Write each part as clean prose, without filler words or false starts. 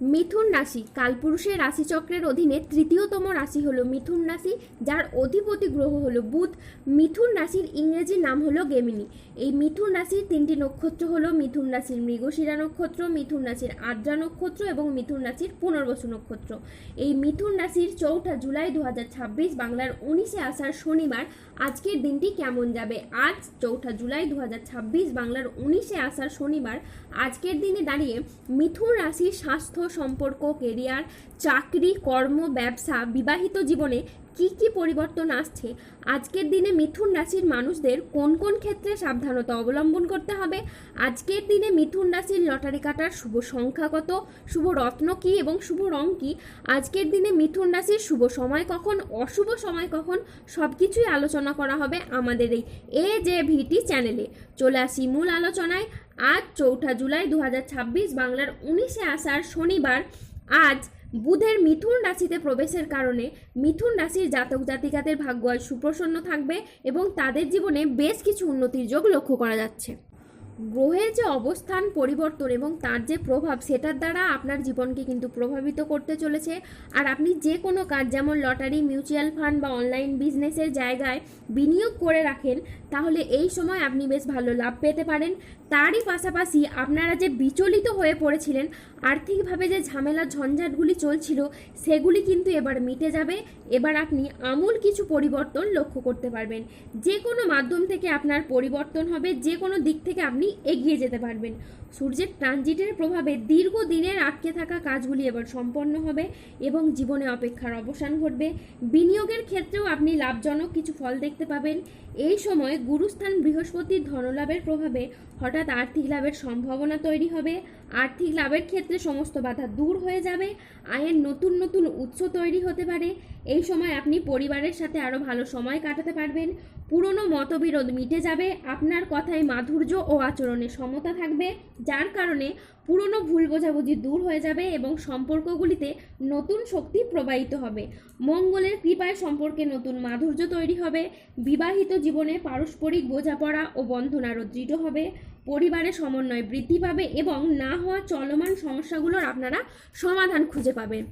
মিথুন রাশি কালপুরুষের রাশিচক্রের অধীনে তৃতীয়তম রাশি হলো মিথুন রাশি, যার অধিপতি গ্রহ হলো বুধ। মিথুন রাশির ইংরেজি নাম হলো গেমিনি। এই মিথুন রাশির তিনটি নক্ষত্র হলো মিথুন রাশির মৃগশিরা নক্ষত্র, মিথুন রাশির আদ্রা নক্ষত্র এবং মিথুন রাশির পুনর্বসু নক্ষত্র। এই মিথুন রাশির 4 জুলাই 2026 বাংলার 19 আষাঢ় শনিবার আজকের দিনটি কেমন যাবে? আজ 4 জুলাই 2026 বাংলার 19 আষাঢ় শনিবার আজকের দিনে দাঁড়িয়ে মিথুন রাশির স্বাস্থ্য, সম্পর্ক, কেরিয়ার, চাকরি, কর্ম, ব্যবসা, বিবাহিত জীবনে কি কি পরিবর্তন আসছে, আজকের দিনে মিথুন রাশির মানুষদের কোন কোন ক্ষেত্রে সাবধানতা অবলম্বন করতে হবে, আজকের দিনে মিথুন রাশির লটারি কাটার শুভ সংখ্যা কত, শুভ রত্ন কি এবং শুভ রং কি, আজকের দিনে মিথুন রাশির শুভ সময় কখন, অশুভ সময় কখন, সব কিছুই আলোচনা করা হবে আমাদের এই AJVT চ্যানেলে। চলে আসি মূল আলোচনায়। আজ 4 জুলাই 2026 বাংলার 19 আষাঢ় শনিবার আজ বুধের মিথুন রাশিতে প্রবেশের কারণে মিথুন রাশির জাতক জাতিকাদের ভাগ্য আজ সুপ্রসন্ন থাকবে এবং তাদের জীবনে বেশ কিছু উন্নতির যোগ লক্ষ্য করা যাচ্ছে। গ্রহের যে অবস্থান পরিবর্তন এবং তার যে প্রভাব, সেটার দ্বারা আপনার জীবনকে কিন্তু প্রভাবিত করতে চলেছে। আর আপনি যে কোনো কাজ, যেমন লটারি, মিউচুয়াল ফান্ড বা অনলাইন বিজনেসের জায়গায় বিনিয়োগ করে রাখেন, তাহলে এই সময় আপনি বেশ ভালো লাভ পেতে পারেন। তারই পাশাপাশি আপনারা যে বিচলিত হয়ে পড়েছিলেন, আর্থিকভাবে যে ঝামেলা ঝঞ্ঝাটগুলি চলছিল, সেগুলি কিন্তু এবার মিটে যাবে। এবার আপনি আমূল কিছু পরিবর্তন লক্ষ্য করতে পারবেন। যে কোনো মাধ্যম থেকে আপনার পরিবর্তন হবে, যে কোনো দিক থেকে আপনি এগিয়ে যেতে পারবেন। সূর্যের ট্রানজিটের প্রভাবে দীর্ঘদিনের আটকে থাকা কাজগুলি এবার সম্পন্ন হবে এবং জীবনে অপেক্ষার অবসান ঘটবে। বিনিয়োগের ক্ষেত্রেও আপনি লাভজনক কিছু ফল দেখতে পাবেন। এই সময় গুরুস্থান বৃহস্পতির ধনলাভের প্রভাবে হঠাৎ আর্থিক লাভের সম্ভাবনা তৈরি হবে। আর্থিক লাভের ক্ষেত্রে সমস্ত বাধা দূর হয়ে যাবে। আয়ের নতুন নতুন উৎস তৈরি হতে পারে। এই সময় আপনি পরিবারের সাথে আরও ভালো সময় কাটাতে পারবেন। পুরনো মতবিরোধ মিটে যাবে। আপনার কথায় মাধুর্য ও আচরণে সমতা থাকবে, যার কারণে পুরনো ভুল বোঝাবুঝি দূর হয়ে যাবে এবং সম্পর্কগুলিতে নতুন শক্তি প্রবাহিত হবে। মঙ্গলের কৃপায় সম্পর্কে নতুন মাধুর্য তৈরি হবে। বিবাহিত জীবনে পারস্পরিক বোঝাপড়া ও বন্ধন আরও দৃঢ় হবে। পরিবারের সমন্বয় বৃদ্ধি পাবে এবং না হওয়া চলমান সমস্যাগুলোর আপনারা সমাধান খুঁজে পাবেন।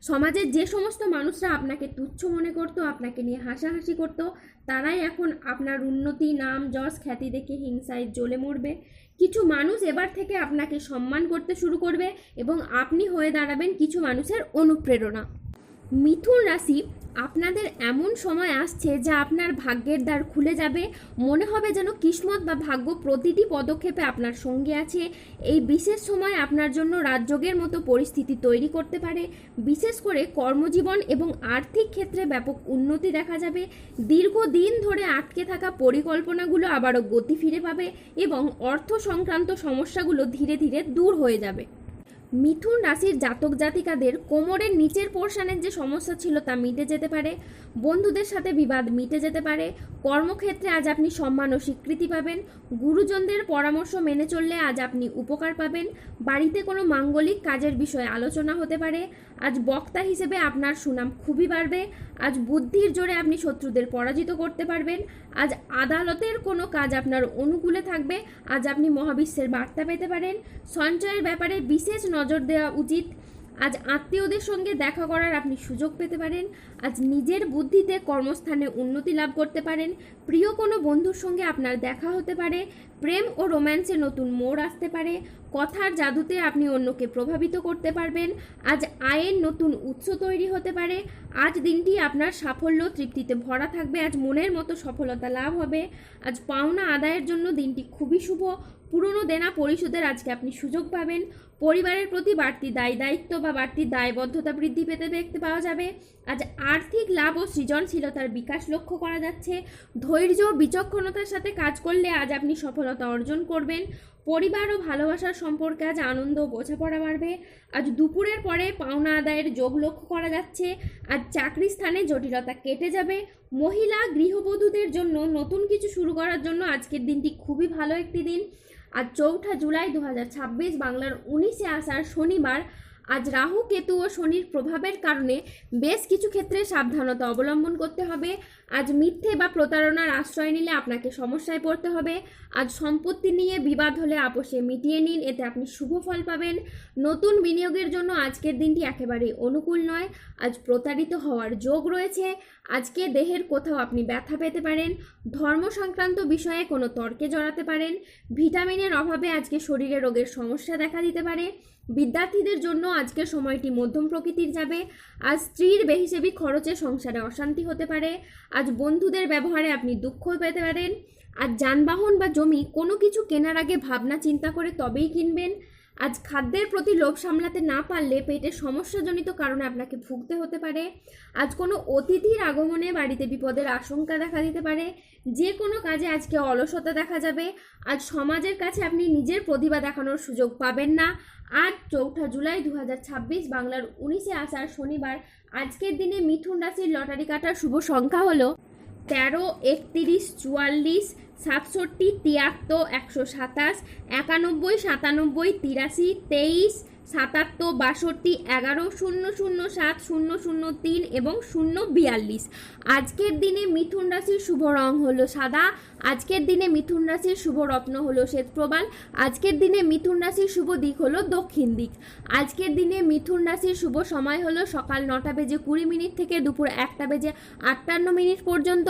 সমাজের যে সমস্ত মানুষরা আপনাকে তুচ্ছ মনে করতো, আপনাকে নিয়ে হাসাহাসি করতো, তারাই এখন আপনার উন্নতি, নাম, যশ, খ্যাতি দেখে হিংসায় জ্বলে মরবে। কিছু মানুষ এবার থেকে আপনাকে সম্মান করতে শুরু করবে এবং আপনি হয়ে দাঁড়াবেন কিছু মানুষের অনুপ্রেরণা। মিথুন রাশি, আপনাদের এমন সময় আসছে যা আপনার ভাগ্যের দ্বার খুলে যাবে। মনে হবে যেন কিসমত বা ভাগ্য প্রতিটি পদক্ষেপে আপনার সঙ্গে আছে। এই বিশেষ সময় আপনার জন্য রাজযোগের মতো পরিস্থিতি তৈরি করতে পারে। বিশেষ করে কর্মজীবন এবং আর্থিক ক্ষেত্রে ব্যাপক উন্নতি দেখা যাবে। দীর্ঘদিন ধরে আটকে থাকা পরিকল্পনাগুলো আবারও গতি ফিরে পাবে এবং অর্থ সংক্রান্ত সমস্যাগুলো ধীরে ধীরে দূর হয়ে যাবে। মিথুন রাশির জাতক জাতিকাদের কোমরের নিচের পোর্শনের যে সমস্যা ছিল তা মিটে যেতে পারে। বন্ধুদের সাথে বিবাদ মিটে যেতে পারে। কর্মক্ষেত্রে আজ আপনি সম্মান ও স্বীকৃতি পাবেন। গুরুজনদের পরামর্শ মেনে চললে আজ আপনি উপকার পাবেন। বাড়িতে কোনো মাঙ্গলিক কাজের বিষয়ে আলোচনা হতে পারে। আজ বক্তা হিসেবে আপনার সুনাম খুবই বাড়বে। আজ বুদ্ধির জোরে আপনি শত্রুদের পরাজিত করতে পারবেন। আজ আদালতের কোনো কাজ আপনার অনুকূলে থাকবে। আজ আপনি মহাবিশ্বের বার্তা পেতে পারেন। সঞ্চয়ের ব্যাপারে বিশেষ নজর দেওয়া উচিত। আজ আত্মীয়দের সঙ্গে দেখা করার আপনি সুযোগ পেতে পারেন। আজ নিজের বুদ্ধিতে কর্মস্থানে উন্নতি লাভ করতে পারেন। প্রিয় কোনো বন্ধুর সঙ্গে আপনার দেখা হতে পারে। প্রেম ও রোম্যান্সে নতুন মোড় আসতে পারে। কথার জাদুতে আপনি অন্যকে প্রভাবিত করতে পারবেন। আজ আয়ের নতুন উৎস তৈরি হতে পারে। আজ দিনটি আপনার সাফল্য তৃপ্তিতে ভরা থাকবে। আজ মনের মতো সফলতা লাভ হবে। আজ পাওনা আদায়ের জন্য দিনটি খুবই শুভ। পুরনো দেনা পরিশোধের আজকে আপনি সুযোগ পাবেন। পরিবারের প্রতি বাড়তি দায়িত্ব বা বাড়তি দায়বদ্ধতা বৃদ্ধি পেতে দেখতে পাওয়া যাবে। আজ আর্থিক লাভ ও সৃজনশীলতার বিকাশ লক্ষ্য করা যাচ্ছে। ধৈর্য ও বিচক্ষণতার সাথে কাজ করলে আজ আপনি সফলতা অর্জন করবেন। পরিবার ও ভালোবাসার সম্পর্কে আজ আনন্দ ও বোঝাপড়া বাড়বে। আজ দুপুরের পরে পাওনা আদায়ের যোগ লক্ষ্য করা যাচ্ছে। আজ চাকরি স্থানে জটিলতা কেটে যাবে। মহিলা গৃহবধূদের জন্য নতুন কিছু শুরু করার জন্য আজকের দিনটি খুবই ভালো একটি দিন। আজ 4 জুলাই 2026 বাংলার 19 আষাঢ় শনিবার আজ রাহু কেতু ও শনির প্রভাবের কারণে বেশ কিছু ক্ষেত্রে সাবধানতা অবলম্বন করতে হবে। আজ মিথ্যে বা প্রতারণার আশ্রয় নিলে আপনাকে সমস্যায় পড়তে হবে। আজ সম্পত্তি নিয়ে বিবাদ হলে আপোষে মিটিয়ে নিন, এতে আপনি শুভ ফল পাবেন। নতুন বিনিয়োগের জন্য আজকের দিনটি একেবারেই অনুকূল নয়। আজ প্রতারিত হওয়ার যোগ রয়েছে। আজকে দেহের কোথাও আপনি ব্যথা পেতে পারেন। ধর্ম সংক্রান্ত বিষয়ে কোনো তর্কে জড়াতে পারেন। ভিটামিনের অভাবে আজকে শরীরে রোগের সমস্যা দেখা দিতে পারে। বিদ্যার্থীদের জন্য আজকের সময়টি মধ্যম প্রকৃতির যাবে। আজ স্ত্রীর বেহিসেবি খরচে সংসারে অশান্তি হতে পারে। আজ বন্ধুদের ব্যবহারে আপনি দুঃখ পেতে পারেন। আজ যানবাহন বা জমি কোনো কিছু কেনার আগে ভাবনা চিন্তা করে তবেই কিনবেন। আজ খাদ্যের প্রতি লোভ সামলাতে না পারলে পেটের সমস্যাজনিত কারণে আপনাকে ভুগতে হতে পারে। আজ কোনো অতিথির আগমনে বাড়িতে বিপদের আশঙ্কা দেখা দিতে পারে। যে কোনো কাজে আজকে অলসতা দেখা যাবে। আজ সমাজের কাছে আপনি নিজের প্রতিভা দেখানোর সুযোগ পাবেন না। আজ 4 জুলাই 2026 বাংলার 19 আষাঢ় শনিবার। আজকের দিনে মিথুন রাশির লটারি কাটার শুভ সংখ্যা হলো 13, 31, 44, 67, 73, 127, 91, 97, 83, 23, 77, 62, 11, 007, 003 এবং 042। আজকের দিনে মিথুন রাশির শুভ রং হলো সাদা। আজকের দিনে মিথুন রাশির শুভ রত্ন হলো শ্বেতপ্রবাল। আজকের দিনে মিথুন রাশির শুভ দিক হলো দক্ষিণ দিক। আজকের দিনে মিথুন রাশির শুভ সময় হলো সকাল 9:20 থেকে দুপুর 1:58 পর্যন্ত।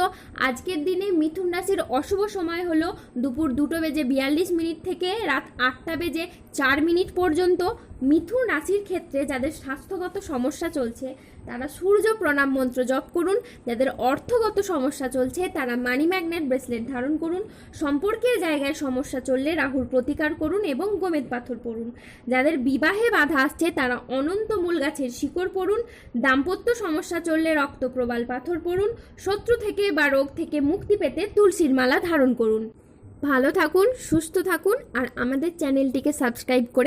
আজকের দিনে মিথুন রাশির অশুভ সময় হলো দুপুর 2:42 থেকে রাত 8:04 পর্যন্ত। মিথুন রাশির ক্ষেত্রে যাদের স্বাস্থ্যগত সমস্যা চলছে তারা সূর্য প্রণাম মন্ত্র জপ করুন। যাদের অর্থগত সমস্যা চলছে তারা মানি ম্যাগনেট ব্রেসলেট ধারণ করুন। সম্পর্কের জায়গায় সমস্যা চললে রাহুর প্রতিকার করুন এবং গোমেদ পাথর পড়ুন। যাদের বিবাহে বাধা আসছে তারা অনন্ত মূল গাছের শিকড় পড়ুন। দাম্পত্য সমস্যা চললে রক্তপ্রবাল পাথর পড়ুন। শত্রু থেকে বা রোগ থেকে মুক্তি পেতে তুলসীর মালা ধারণ করুন। ভালো থাকুন, সুস্থ থাকুন আর আমাদের চ্যানেলটিকে সাবস্ক্রাইব করে